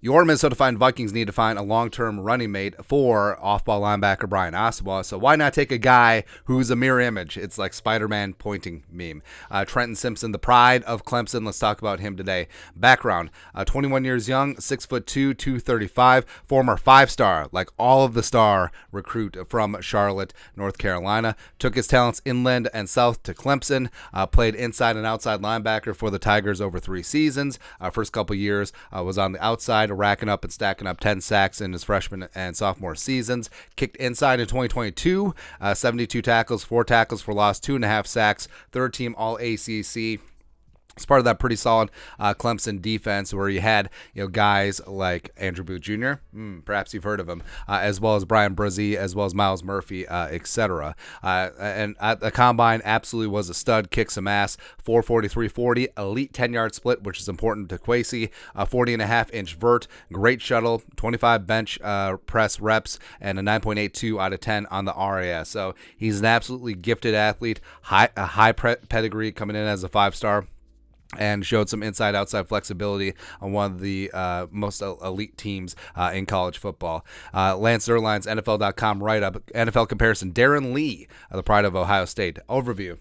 Your Minnesota Vikings need to find a long-term running mate for off-ball linebacker Brian Asamoah, so why not take a guy who's a mirror image? It's like Spider-Man pointing meme. Trenton Simpson, the pride of Clemson. Let's talk about him today. Background, 21 years young, 6'2", 235, former five-star, like all of the star recruit from Charlotte, North Carolina. Took his talents inland and south to Clemson, played inside and outside linebacker for the Tigers over 3 seasons. First couple years was on the outside, racking up and stacking up 10 sacks in his freshman and sophomore seasons. Kicked inside in 2022, 72 tackles, 4 tackles for loss, 2.5 sacks, third team All-ACC. It's part of that pretty solid Clemson defense where you had guys like Andrew Booth Jr., perhaps you've heard of him, as well as Brian Brzee, as well as Miles Murphy, etc. And at the combine, absolutely was a stud, kicked some ass, 4.43-40, elite 10-yard split, which is important to Kwesi, 40.5-inch vert, great shuttle, 25 bench press reps, and a 9.82 out of 10 on the RAS. So he's an absolutely gifted athlete, a high pedigree coming in as a 5-star. And showed some inside-outside flexibility on one of the most elite teams in college football. Lance Zierlein's NFL.com write-up, NFL comparison, Darren Lee, the pride of Ohio State. Overview.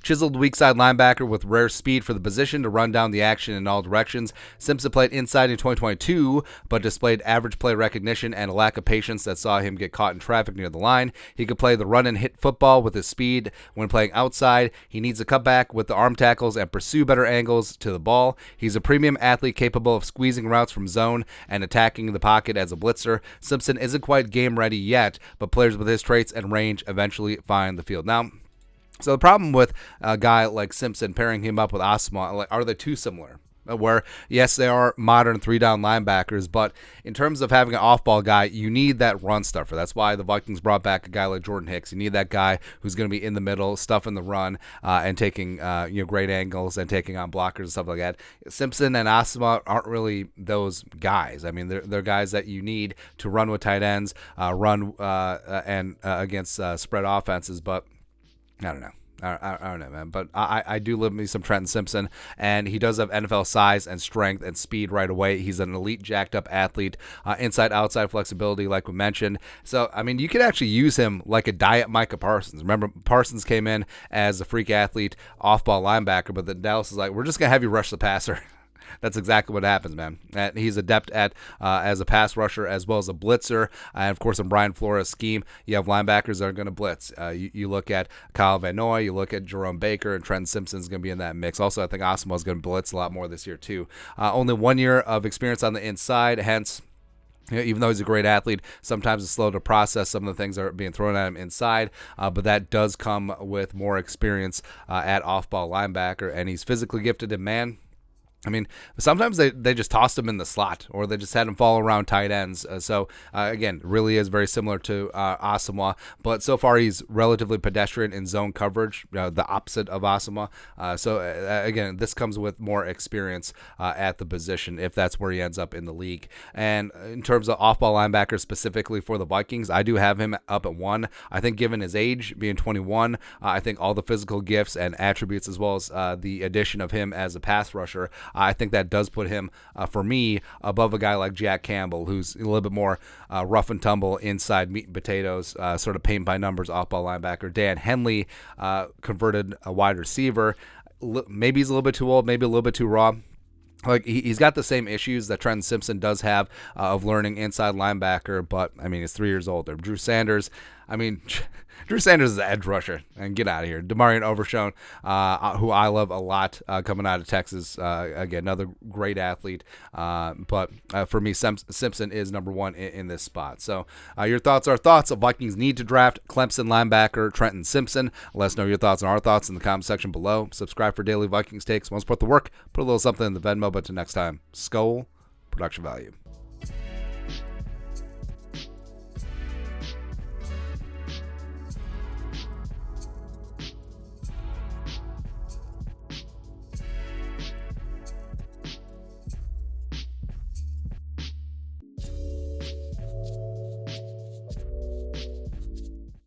Chiseled weak side linebacker with rare speed for the position to run down the action in all directions. Simpson played inside in 2022, but displayed average play recognition and a lack of patience that saw him get caught in traffic near the line. He could play the run and hit football with his speed when playing outside. He needs a cutback with the arm tackles and pursue better angles to the ball. He's a premium athlete capable of squeezing routes from zone and attacking the pocket as a blitzer. Simpson isn't quite game ready yet, but players with his traits and range eventually find the field. Now, so the problem with a guy like Simpson, pairing him up with Asamoah, are they too similar? Where, yes, they are modern 3-down linebackers, but in terms of having an off-ball guy, you need that run stuffer. That's why the Vikings brought back a guy like Jordan Hicks. You need that guy who's going to be in the middle, stuffing the run, and taking great angles and taking on blockers and stuff like that. Simpson and Asamoah aren't really those guys. I mean, they're guys that you need to run with tight ends, run against spread offenses, but I don't know. I don't know, man. But I do love me some Trenton Simpson, and he does have NFL size and strength and speed right away. He's an elite, jacked-up athlete, inside-outside flexibility, like we mentioned. So, I mean, you could actually use him like a diet Micah Parsons. Remember, Parsons came in as a freak athlete, off-ball linebacker, but then Dallas is like, we're just going to have you rush the passer. That's exactly what happens, man. And he's adept at as a pass rusher as well as a blitzer. And, of course, in Brian Flores' scheme, you have linebackers that are going to blitz. You look at Kyle Van Noy, you look at Jerome Baker, and Trenton Simpson's going to be in that mix. Also, I think Asamoah is going to blitz a lot more this year, too. Only 1 year of experience on the inside, hence, even though he's a great athlete, sometimes it's slow to process some of the things that are being thrown at him inside, but that does come with more experience at off-ball linebacker, and he's physically gifted, and man, I mean, sometimes they just tossed him in the slot, or they just had him fall around tight ends. Again, really is very similar to Asamoah, but so far he's relatively pedestrian in zone coverage, the opposite of Asamoah. Again, this comes with more experience at the position, if that's where he ends up in the league. And in terms of off-ball linebacker specifically for the Vikings, I do have him up at 1. I think given his age, being 21, I think all the physical gifts and attributes, as well as the addition of him as a pass rusher, I think that does put him, for me, above a guy like Jack Campbell, who's a little bit more rough and tumble inside meat and potatoes, sort of paint by numbers off-ball linebacker. Dan Henley, converted a wide receiver. Maybe he's a little bit too old, maybe a little bit too raw. Like he's got the same issues that Trenton Simpson does have of learning inside linebacker, but I mean, he's 3 years older. Drew Sanders is an edge rusher, and get out of here. Demarion Overshown, who I love a lot, coming out of Texas. Again, another great athlete. But for me, Simpson is number 1 in this spot. So your thoughts are thoughts. Vikings need to draft Clemson linebacker Trenton Simpson. Let us know your thoughts and our thoughts in the comment section below. Subscribe for daily Vikings takes. Want to support the work? Put a little something in the Venmo. But till next time, Skol, production value.